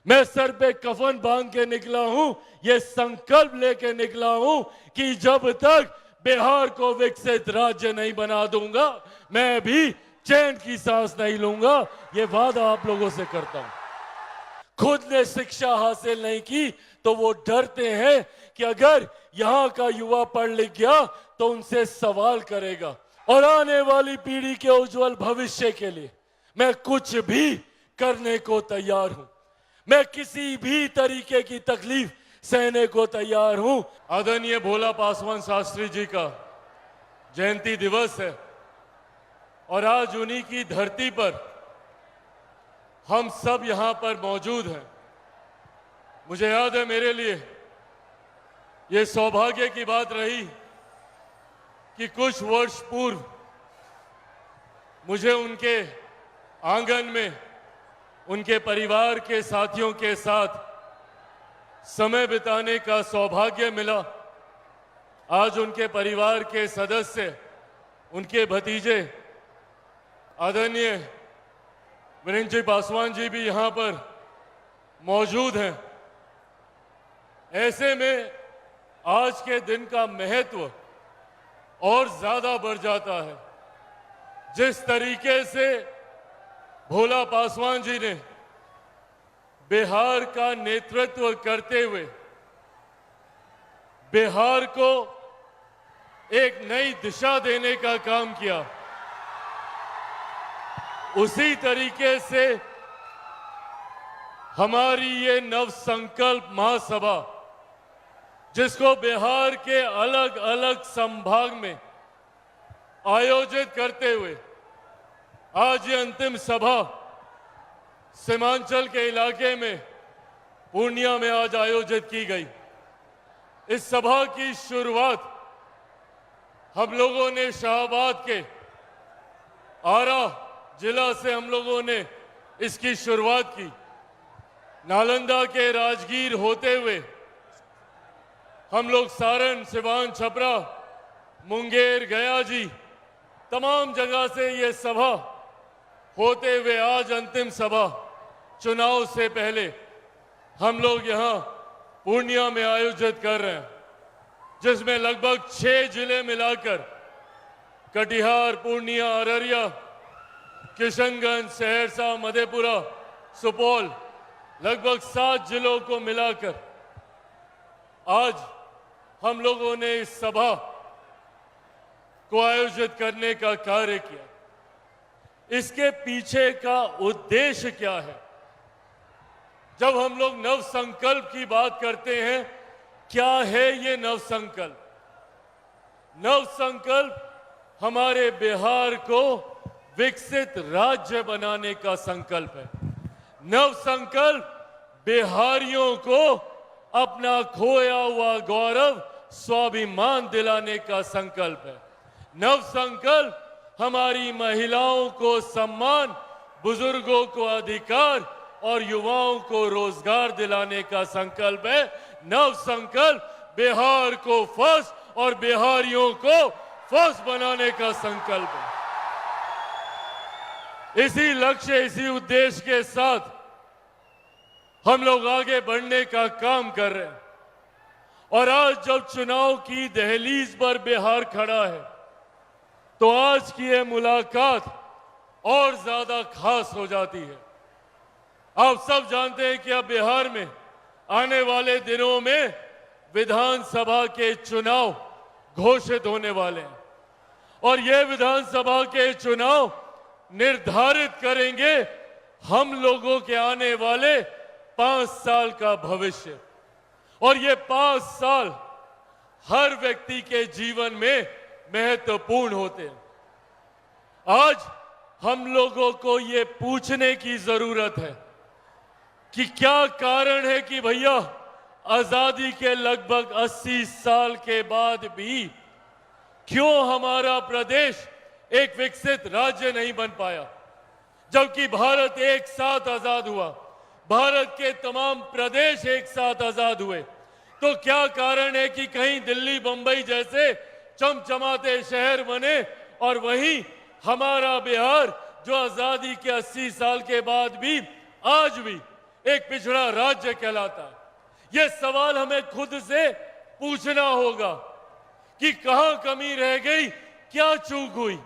मैं सर पे कफन बांध के निकला हूं, ये संकल्प लेके निकला हूं कि जब तक बिहार को विकसित राज्य नहीं बना दूंगा, मैं भी चैन की सांस नहीं लूंगा। ये वादा आप लोगों से करता हूं। खुद ने शिक्षा हासिल नहीं की तो वो डरते हैं कि अगर यहां का युवा पढ़ लिख गया तो उनसे सवाल करेगा। और आने वाली पीढ़ी के उज्जवल भविष्य के लिए मैं कुछ भी करने को तैयार हूं। मैं किसी भी तरीके की तकलीफ सहने को तैयार हूं। आदरणीय भोला पासवान शास्त्री जी का जयंती दिवस है और आज उन्हीं की धरती पर हम सब यहां पर मौजूद हैं। मुझे याद है, मेरे लिए ये सौभाग्य की बात रही कि कुछ वर्ष पूर्व मुझे उनके आंगन में उनके परिवार के साथियों के साथ समय बिताने का सौभाग्य मिला। आज उनके परिवार के सदस्य, उनके भतीजे आदरणीय वीरेंद्र जी पासवान जी भी यहां पर मौजूद हैं। ऐसे में आज के दिन का महत्व और ज्यादा बढ़ जाता है। जिस तरीके से भोला पासवान जी ने बिहार का नेतृत्व करते हुए बिहार को एक नई दिशा देने का काम किया, उसी तरीके से हमारी ये नव संकल्प महासभा, जिसको बिहार के अलग अलग संभाग में आयोजित करते हुए आज ये अंतिम सभा सीमांचल के इलाके में पूर्णिया में आज आयोजित की गई। इस सभा की शुरुआत हम लोगों ने शाहबाद के आरा जिला से हम लोगों ने इसकी शुरुआत की। नालंदा के राजगीर होते हुए हम लोग सारण, सिवान, छपरा, मुंगेर, गया जी, तमाम जगह से ये सभा होते हुए आज अंतिम सभा चुनाव से पहले हम लोग यहां पूर्णिया में आयोजित कर रहे हैं, जिसमें लगभग 6 जिले मिलाकर कटिहार, पूर्णिया, अररिया, किशनगंज, सहरसा, मधेपुरा, सुपौल, लगभग 7 जिलों को मिलाकर आज हम लोगों ने इस सभा को आयोजित करने का कार्य किया। इसके पीछे का उद्देश्य क्या है? जब हम लोग नव संकल्प की बात करते हैं, क्या है ये नव संकल्प? नव संकल्प हमारे बिहार को विकसित राज्य बनाने का संकल्प है। नव संकल्प बिहारियों को अपना खोया हुआ गौरव, स्वाभिमान दिलाने का संकल्प है। नव संकल्प हमारी महिलाओं को सम्मान, बुजुर्गों को अधिकार और युवाओं को रोजगार दिलाने का संकल्प है। नव संकल्प बिहार को फर्स्ट और बिहारियों को फर्स्ट बनाने का संकल्प है। इसी लक्ष्य, इसी उद्देश्य के साथ हम लोग आगे बढ़ने का काम कर रहे हैं। और आज जब चुनाव की दहलीज पर बिहार खड़ा है, तो आज की ये मुलाकात और ज्यादा खास हो जाती है। आप सब जानते हैं कि अब बिहार में आने वाले दिनों में विधानसभा के चुनाव घोषित होने वाले हैं और ये विधानसभा के चुनाव निर्धारित करेंगे हम लोगों के आने वाले 5 साल का भविष्य। और ये 5 साल हर व्यक्ति के जीवन में महत्वपूर्ण होते हैं। आज हम लोगों को ये पूछने की जरूरत है कि क्या कारण है कि भैया आजादी के लगभग 80 साल के बाद भी क्यों हमारा प्रदेश एक विकसित राज्य नहीं बन पाया, जबकि भारत एक साथ आजाद हुआ, भारत के तमाम प्रदेश एक साथ आजाद हुए। तो क्या कारण है कि कहीं दिल्ली, बंबई जैसे चमचमाते शहर बने और वहीं हमारा बिहार, जो आजादी के 80 साल के बाद भी आज भी एक पिछड़ा राज्य कहलाता है? यह सवाल हमें खुद से पूछना होगा कि कहां कमी रह गई, क्या चूक हुई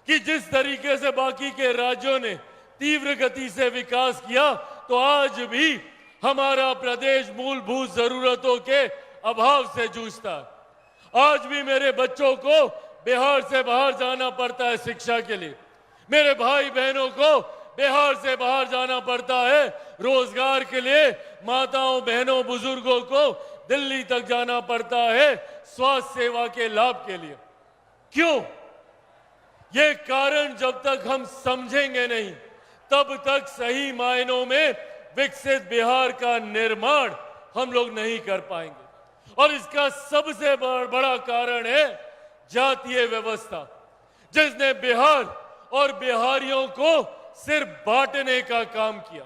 कि जिस तरीके से बाकी के राज्यों ने तीव्र गति से विकास किया, तो आज भी हमारा प्रदेश मूलभूत जरूरतों के अभाव से जूझता है। आज भी मेरे बच्चों को बिहार से बाहर जाना पड़ता है शिक्षा के लिए, मेरे भाई बहनों को बिहार से बाहर जाना पड़ता है रोजगार के लिए, माताओं बहनों बुजुर्गों को दिल्ली तक जाना पड़ता है स्वास्थ्य सेवा के लाभ के लिए। क्यों? ये कारण जब तक हम समझेंगे नहीं, तब तक सही मायनों में विकसित बिहार का निर्माण हम लोग नहीं कर पाएंगे। और इसका सबसे बड़ा कारण है जातीय व्यवस्था, जिसने बिहार और बिहारियों को सिर्फ बांटने का काम किया।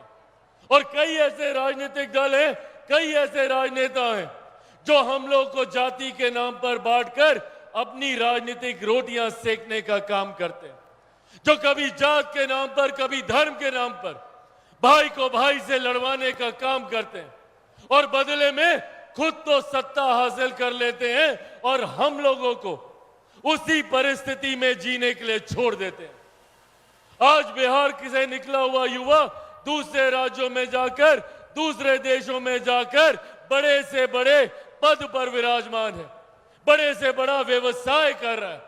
और कई ऐसे राजनीतिक दल हैं, कई ऐसे राजनेता हैं जो हम लोग को जाति के नाम पर बांटकर अपनी राजनीतिक रोटियां सेकने का काम करते हैं, जो कभी जात के नाम पर, कभी धर्म के नाम पर भाई को भाई से लड़वाने का काम करते हैं और बदले में खुद तो सत्ता हासिल कर लेते हैं और हम लोगों को उसी परिस्थिति में जीने के लिए छोड़ देते हैं। आज बिहार से निकला हुआ युवा दूसरे राज्यों में जाकर, दूसरे देशों में जाकर बड़े से बड़े पद पर विराजमान है, बड़े से बड़ा व्यवसाय कर रहा है।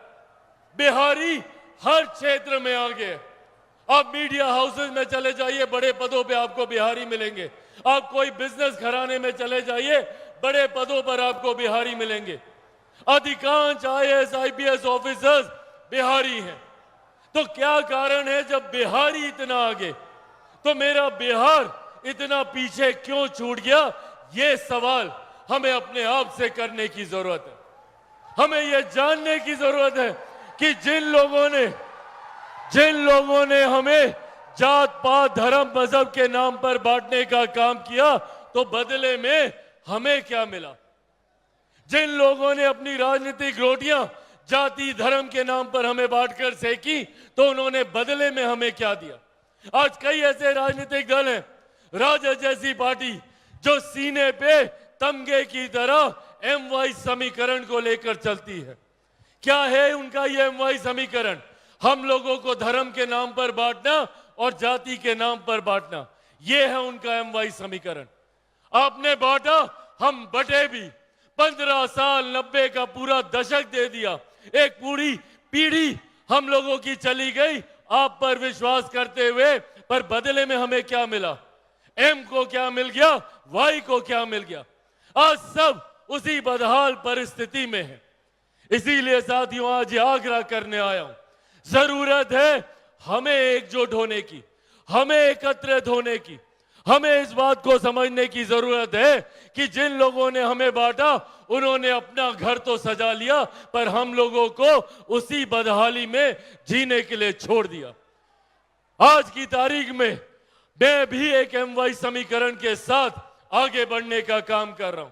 बिहारी हर क्षेत्र में आगे है। आप मीडिया हाउसेस में चले जाइए, बड़े पदों पे आपको बिहारी मिलेंगे। आप कोई बिजनेस घराने में चले जाइए, बड़े पदों पर आपको बिहारी मिलेंगे। अधिकांश आईएएस आईपीएस ऑफिसर्स बिहारी हैं। तो क्या कारण है जब बिहारी इतना आगे, तो मेरा बिहार इतना पीछे क्यों छूट गया? ये सवाल हमें अपने आप से करने की जरूरत है। हमें यह जानने की जरूरत है कि जिन लोगों ने हमें जात पात धर्म मजहब के नाम पर बांटने का काम किया, तो बदले में हमें क्या मिला? जिन लोगों ने अपनी राजनीतिक रोटियां जाति धर्म के नाम पर हमें बांटकर सेकी, तो उन्होंने बदले में हमें क्या दिया? आज कई ऐसे राजनीतिक दल हैं, राजद जैसी पार्टी, जो सीने पे तमगे की तरह एमवाई समीकरण को लेकर चलती है। क्या है उनका ये एमवाई समीकरण? हम लोगों को धर्म के नाम पर बांटना और जाति के नाम पर बांटना, ये है उनका एमवाई समीकरण। आपने बांटा, हम बटे भी। 15 साल 90 का पूरा दशक दे दिया, एक पूरी पीढ़ी हम लोगों की चली गई आप पर विश्वास करते हुए, पर बदले में हमें क्या मिला? एम को क्या मिल गया, वाई को क्या मिल गया? आज सब उसी बदहाल परिस्थिति में है। इसीलिए साथियों, आज आग्रह करने आया हूं, जरूरत है हमें एकजुट होने की, हमें एकत्रित होने की। हमें इस बात को समझने की जरूरत है कि जिन लोगों ने हमें बांटा, उन्होंने अपना घर तो सजा लिया, पर हम लोगों को उसी बदहाली में जीने के लिए छोड़ दिया। आज की तारीख में मैं भी एक एमवाई समीकरण के साथ आगे बढ़ने का काम कर रहा हूं,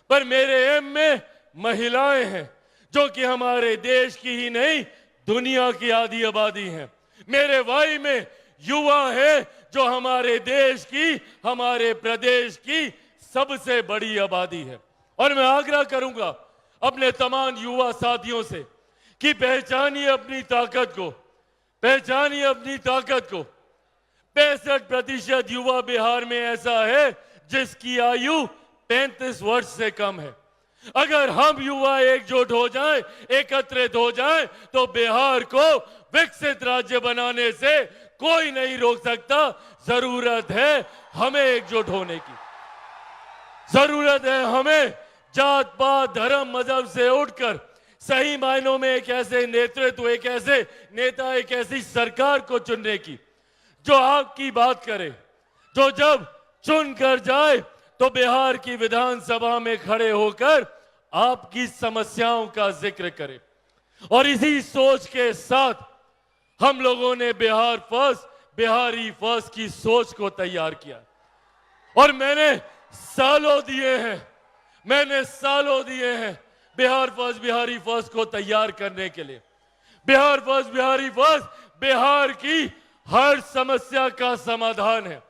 पर मेरे एम में महिलाएं हैं, जो कि हमारे देश की ही नहीं दुनिया की आधी आबादी है। मेरे वाई में युवा है, जो हमारे देश की, हमारे प्रदेश की सबसे बड़ी आबादी है। और मैं आग्रह करूंगा अपने तमाम युवा साथियों से कि पहचानिए अपनी ताकत को, पहचानिए अपनी ताकत को। 65% युवा बिहार में ऐसा है जिसकी आयु 35 वर्ष से कम है। अगर हम युवा एकजुट हो जाएं, एकत्रित हो जाएं, तो बिहार को विकसित राज्य बनाने से कोई नहीं रोक सकता। जरूरत है हमें एकजुट होने की, जरूरत है हमें जात पात धर्म मजहब से उठकर सही मायनों में एक ऐसे नेतृत्व, एक ऐसे नेता, एक ऐसी सरकार को चुनने की जो आपकी बात करे, जो जब चुन कर जाए तो बिहार की विधानसभा में खड़े होकर आपकी समस्याओं का जिक्र करे। और इसी सोच के साथ हम लोगों ने बिहार फर्स्ट, बिहारी फर्स्ट की सोच को तैयार किया। और मैंने सालों दिए हैं बिहार फर्स्ट, बिहारी फर्स्ट को तैयार करने के लिए। बिहार फर्स्ट, बिहारी फर्स्ट बिहार की हर समस्या का समाधान है।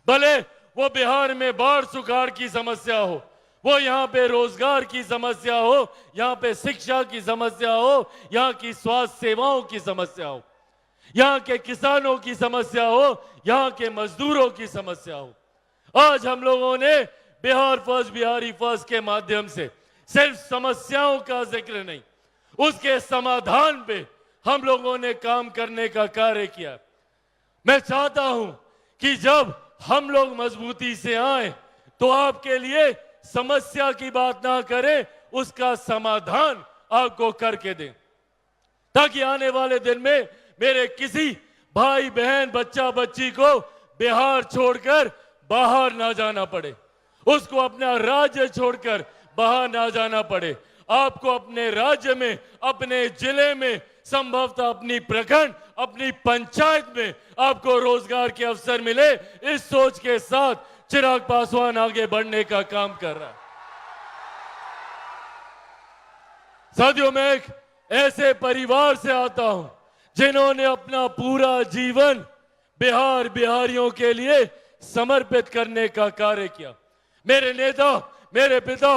भले वो बिहार में बाढ़ सुखाड़ की समस्या हो, वो यहाँ पे रोजगार की समस्या हो, यहाँ पे शिक्षा की समस्या हो, यहाँ की स्वास्थ्य सेवाओं की समस्या हो, यहाँ के किसानों की समस्या हो, यहाँ के मजदूरों की समस्या हो। आज हम लोगों ने बिहार फर्स्ट, बिहारी फर्स्ट के माध्यम से सिर्फ समस्याओं का जिक्र नहीं, उसके समाधान पे हम लोगों ने काम करने का कार्य किया। मैं चाहता हूं कि जब हम लोग मजबूती से आए तो आपके लिए समस्या की बात ना करें, उसका समाधान आपको करके दें, ताकि आने वाले दिन में मेरे किसी भाई बहन बच्चा बच्ची को बिहार छोड़कर बाहर ना जाना पड़े, उसको अपना राज्य छोड़कर बाहर ना जाना पड़े। आपको अपने राज्य में, अपने जिले में, संभवतः अपनी प्रखंड, अपनी पंचायत में आपको रोजगार के अवसर मिले, इस सोच के साथ चिराग पासवान आगे बढ़ने का काम कर रहा है। साथियों, मैं एक ऐसे परिवार से आता हूं जिन्होंने अपना पूरा जीवन बिहार बिहारियों के लिए समर्पित करने का कार्य किया। मेरे नेता, मेरे पिता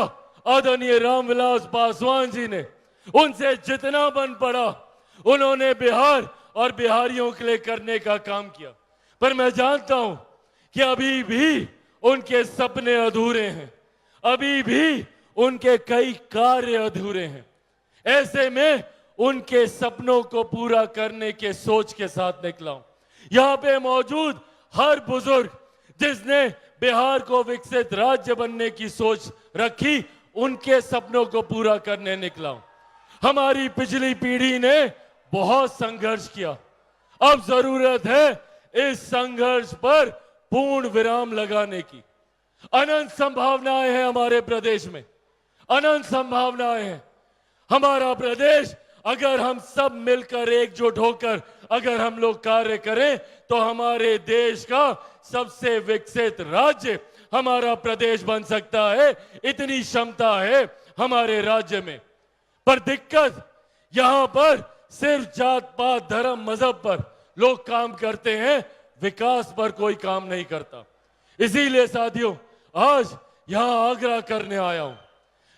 आदरणीय रामविलास पासवान जी ने, उनसे जितना बन पड़ा उन्होंने बिहार और बिहारियों के लिए करने का काम किया। पर मैं जानता हूं कि अभी भी उनके सपने अधूरे हैं, अभी भी उनके कई कार्य अधूरे हैं। ऐसे में उनके सपनों को पूरा करने के सोच के साथ निकला हूं। यहां पे मौजूद हर बुजुर्ग जिसने बिहार को विकसित राज्य बनने की सोच रखी, उनके सपनों को पूरा करने निकला हूं। हमारी पिछली पीढ़ी ने बहुत संघर्ष किया, अब जरूरत है इस संघर्ष पर पूर्ण विराम लगाने की। अनंत संभावनाएं हैं हमारे प्रदेश में, अनंत संभावनाएं हैं। हमारा प्रदेश, अगर हम सब मिलकर एकजुट होकर अगर हम लोग कार्य करें तो हमारे देश का सबसे विकसित राज्य हमारा प्रदेश बन सकता है। इतनी क्षमता है हमारे राज्य में। पर दिक्कत यहां पर सिर्फ जात पात धर्म मजहब पर लोग काम करते हैं, विकास पर कोई काम नहीं करता। इसीलिए साथियों, आज यहां आग्रह करने आया हूं।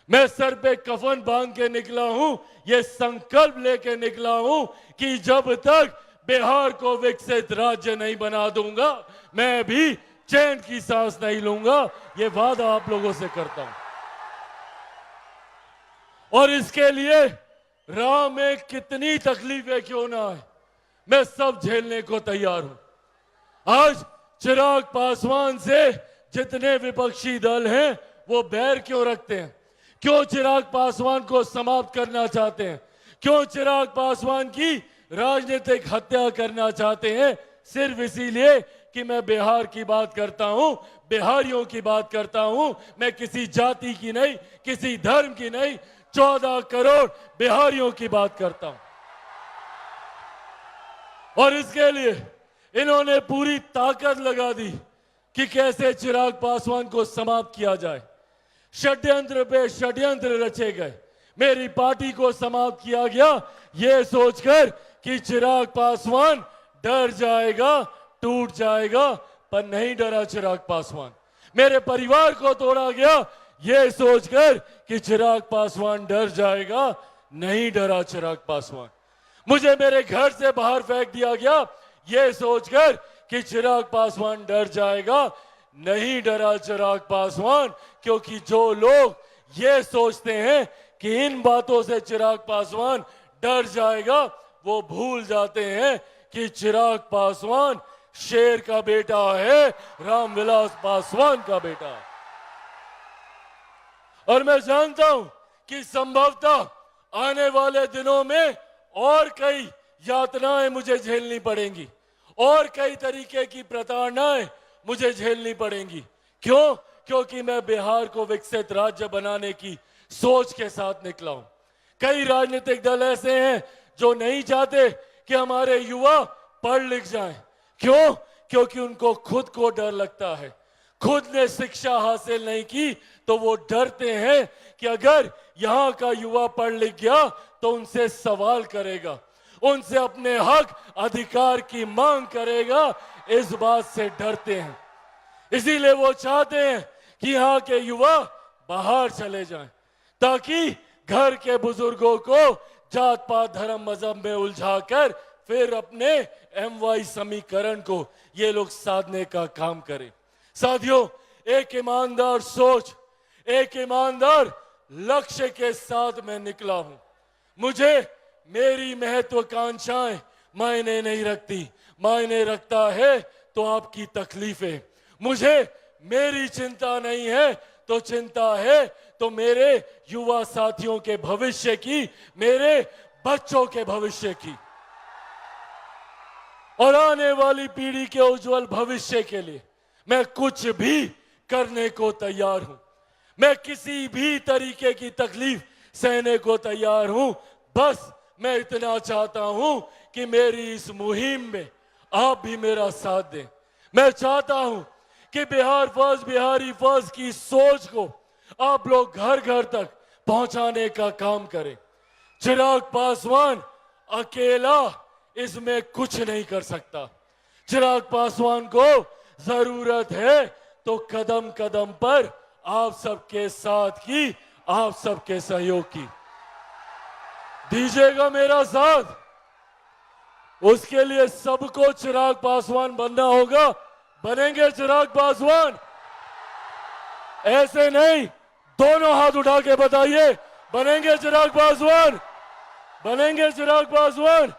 मैं सर पे कफन बांध के निकला हूं, ये संकल्प लेके निकला हूं कि जब तक बिहार को विकसित राज्य नहीं बना दूंगा, मैं भी चैन की सांस नहीं लूंगा। ये वादा आप लोगों से करता हूं। और इसके लिए राह में कितनी तकलीफें क्यों ना आए, मैं सब झेलने को तैयार हूं। आज चिराग पासवान से जितने विपक्षी दल हैं वो बैर क्यों रखते हैं? क्यों चिराग पासवान को समाप्त करना चाहते हैं? क्यों चिराग पासवान की राजनीतिक हत्या करना चाहते हैं? सिर्फ इसीलिए कि मैं बिहार की बात करता हूं, बिहारियों की बात करता हूं। मैं किसी जाति की नहीं, किसी धर्म की नहीं, 14 करोड़ बिहारियों की बात करता हूं। और इसके लिए इन्होंने पूरी ताकत लगा दी कि कैसे चिराग पासवान को समाप्त किया जाए। षड्यंत्र पे षड्यंत्र रचे गए, मेरी पार्टी को समाप्त किया गया ये सोचकर कि चिराग पासवान डर जाएगा, टूट जाएगा, पर नहीं डरा चिराग पासवान। मेरे परिवार को तोड़ा गया ये सोचकर कि चिराग पासवान डर जाएगा, नहीं डरा चिराग पासवान। मुझे मेरे घर से बाहर फेंक दिया गया ये सोचकर कि चिराग पासवान डर जाएगा, नहीं डरा चिराग पासवान। क्योंकि जो लोग ये सोचते हैं कि इन बातों से चिराग पासवान डर जाएगा, वो भूल जाते हैं कि चिराग पासवान शेर का बेटा है, रामविलास पासवान का बेटा है। और मैं जानता हूं कि संभवतः आने वाले दिनों में और कई यातनाएं मुझे झेलनी पड़ेंगी, और कई तरीके की प्रताड़नाएं मुझे झेलनी पड़ेंगी। क्यों? क्योंकि मैं बिहार को विकसित राज्य बनाने की सोच के साथ निकला हूं। कई राजनीतिक दल ऐसे हैं जो नहीं चाहते कि हमारे युवा पढ़ लिख जाएं। क्यों? क्योंकि उनको खुद को डर लगता है। खुद ने शिक्षा हासिल नहीं की तो वो डरते हैं कि अगर यहां का युवा पढ़ लिख गया तो उनसे सवाल करेगा, उनसे अपने हक अधिकार की मांग करेगा। इस बात से डरते हैं। इसीलिए वो चाहते हैं कि यहाँ के युवा बाहर चले जाएं, ताकि घर के बुजुर्गों को जात पात धर्म मजहब में उलझाकर फिर अपने MY समीकरण को ये लोग साधने का काम करें। साथियों, एक ईमानदार सोच, एक ईमानदार लक्ष्य के साथ मैं निकला हूं। मुझे मेरी महत्वाकांक्षाएं मायने नहीं रखती, मायने रखता है तो आपकी तकलीफें। मुझे मेरी चिंता नहीं है तो चिंता है तो मेरे युवा साथियों के भविष्य की, मेरे बच्चों के भविष्य की और आने वाली पीढ़ी के उज्जवल भविष्य के लिए मैं कुछ भी करने को तैयार हूं। मैं किसी भी तरीके की तकलीफ सहने को तैयार हूं। बस मैं इतना चाहता हूं कि मेरी इस मुहिम में आप भी मेरा साथ दें। मैं चाहता हूं कि बिहार फर्स्ट, बिहारी फर्स्ट की सोच को आप लोग घर घर तक पहुंचाने का काम करें। चिराग पासवान अकेला इसमें कुछ नहीं कर सकता। चिराग पासवान को जरूरत है तो कदम कदम पर आप सबके साथ की, आप सबके सहयोग की। दीजिएगा मेरा साथ। उसके लिए सबको चिराग पासवान बनना होगा। बनेंगे चिराग पासवान? ऐसे नहीं, दोनों हाथ उठा के बताइए, बनेंगे चिराग पासवान? बनेंगे चिराग पासवान?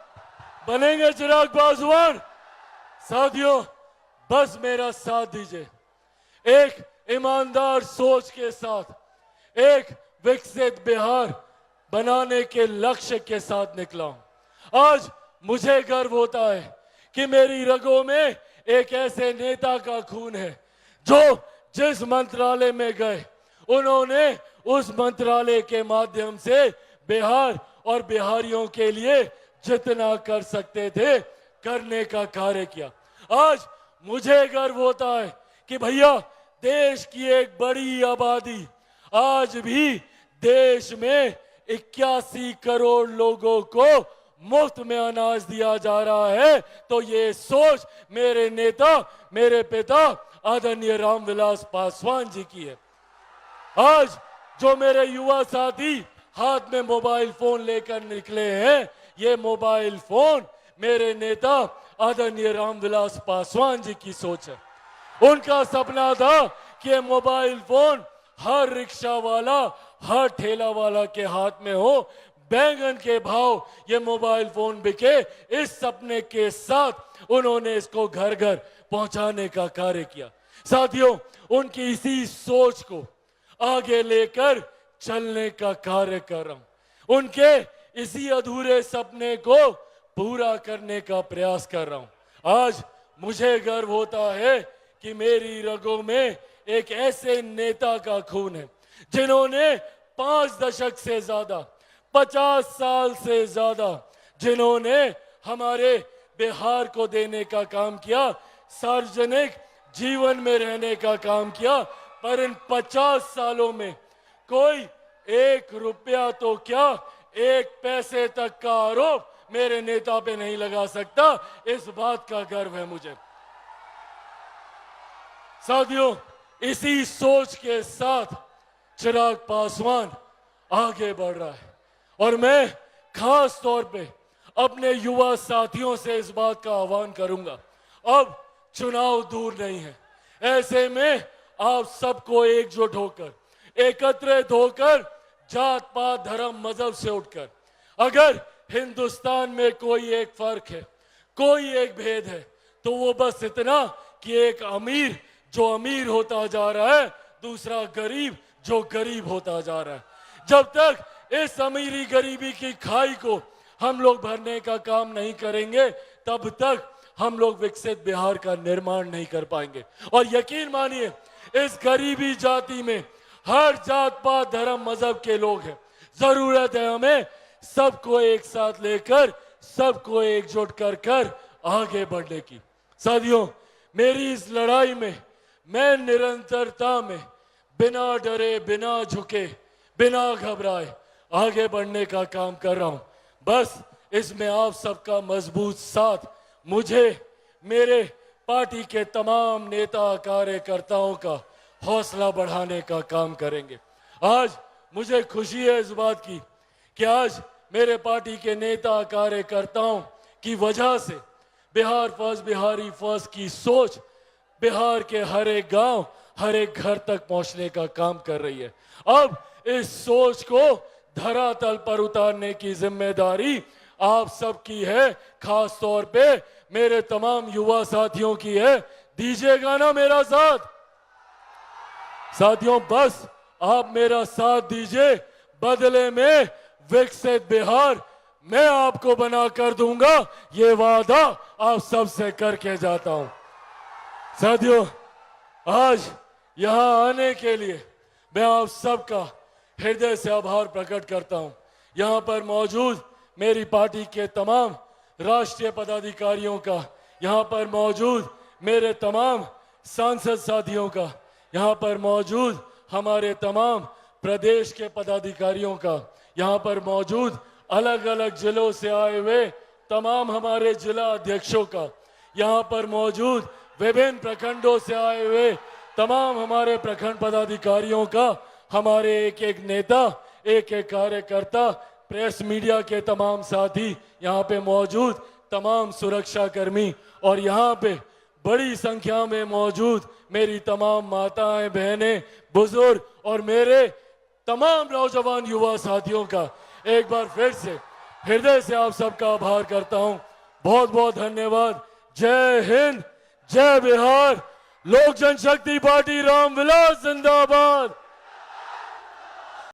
बनेंगे चिराग पासवान? साथियों, बस मेरा साथ दीजिए। एक ईमानदार सोच के साथ एक विकसित बिहार बनाने के लक्ष्य के साथ निकला हूं। आज मुझे गर्व होता है कि मेरी रगों में एक ऐसे नेता का खून है जो जिस मंत्रालय में गए उन्होंने उस मंत्रालय के माध्यम से बिहार और बिहारियों के लिए जितना कर सकते थे करने का कार्य किया। आज मुझे गर्व होता है कि भैया, देश की एक बड़ी आबादी, आज भी देश में 81 करोड़ लोगों को मुफ्त में अनाज दिया जा रहा है। तो ये सोच मेरे नेता, मेरे पिता आदरणीय रामविलास पासवान जी की है। आज जो मेरे युवा साथी हाथ में मोबाइल फोन लेकर निकले हैं, ये मोबाइल फोन मेरे नेता आदरणीय रामविलास पासवान जी की सोच है। उनका सपना था कि ये मोबाइल फोन हर रिक्शा वाला, हर ठेला वाला के हाथ में हो, बैंगन के भाव ये मोबाइल फोन बिके। इस सपने के साथ उन्होंने इसको घर घर पहुंचाने का कार्य किया। साथियों, उनकी इसी सोच को आगे लेकर चलने का कार्य कर रहा हूं। उनके इसी अधूरे सपने को पूरा करने का प्रयास कर रहा हूं। आज मुझे गर्व होता है कि मेरी रगों में एक ऐसे नेता का खून है जिन्होंने 5 दशक से ज्यादा, 50 साल से ज्यादा जिन्होंने हमारे बिहार को देने का काम किया, सार्वजनिक जीवन में रहने का काम किया। पर इन 50 सालों में कोई 1 रुपया तो क्या, 1 पैसे तक का आरोप मेरे नेता पे नहीं लगा सकता। इस बात का गर्व है मुझे। साथियों, इसी सोच के साथ चिराग पासवान आगे बढ़ रहा है और मैं खास तौर पे अपने युवा साथियों से इस बात का आह्वान करूंगा। अब चुनाव दूर नहीं है, ऐसे में आप सबको एकजुट होकर, एकत्रित होकर, जात पात धर्म मजहब से उठकर, अगर हिंदुस्तान में कोई एक फर्क है, कोई एक भेद है, तो वो बस इतना कि एक अमीर जो अमीर होता जा रहा है, दूसरा गरीब जो गरीब होता जा रहा है। जब तक इस अमीरी गरीबी की खाई को हम लोग भरने का काम नहीं करेंगे, तब तक हम लोग विकसित बिहार का निर्माण नहीं कर पाएंगे। और यकीन मानिए, इस गरीबी जाति में हर जात पात धर्म मजहब के लोग हैं। जरूरत है हमें सबको एक साथ लेकर, सबको एकजुट कर आगे बढ़ने की। साथियों, मेरी इस लड़ाई में मैं निरंतरता में बिना डरे, बिना झुके, बिना घबराए आगे बढ़ने का काम कर रहा हूं। बस इसमें आप सबका मजबूत साथ मुझे, मेरे पार्टी के तमाम नेता कार्यकर्ताओं का हौसला बढ़ाने का काम करेंगे। आज मुझे खुशी है इस बात की कि आज मेरे पार्टी के नेता कार्यकर्ताओं की वजह से बिहार फर्स्ट, बिहारी फर्स्ट की सोच बिहार के हर एक गांव, हर एक घर तक पहुंचने का काम कर रही है। अब इस सोच को धरातल पर उतारने की जिम्मेदारी आप सबकी है, खास तौर पे मेरे तमाम युवा साथियों की है। दीजिएगा ना मेरा साथ? साथियों, बस आप मेरा साथ दीजिए, बदले में विकसित बिहार मैं आपको बना कर दूंगा, ये वादा आप सबसे करके जाता हूं। साथियों, आज यहां आने के लिए मैं आप सबका हृदय से आभार प्रकट करता हूं। यहां पर मौजूद मेरी पार्टी के तमाम राष्ट्रीय पदाधिकारियों का, यहां पर मौजूद मेरे तमाम सांसद साथियों का, यहां पर मौजूद हमारे तमाम प्रदेश के पदाधिकारियों का, यहां पर मौजूद अलग अलग जिलों से आए हुए तमाम हमारे जिला अध्यक्षों का, यहां पर मौजूद विभिन्न प्रखंडों से आए हुए तमाम हमारे प्रखंड पदाधिकारियों का, हमारे एक एक नेता, एक एक कार्यकर्ता, प्रेस मीडिया के तमाम साथी, यहाँ पे मौजूद तमाम सुरक्षा कर्मी और यहाँ पे बड़ी संख्या में मौजूद मेरी तमाम माताएं, बहनें, बुजुर्ग और मेरे तमाम नौजवान युवा साथियों का एक बार फिर से हृदय से आप सबका आभार करता हूं। बहुत बहुत धन्यवाद। जय हिंद, जय बिहार, लोक जनशक्ति पार्टी रामविलास जिंदाबाद।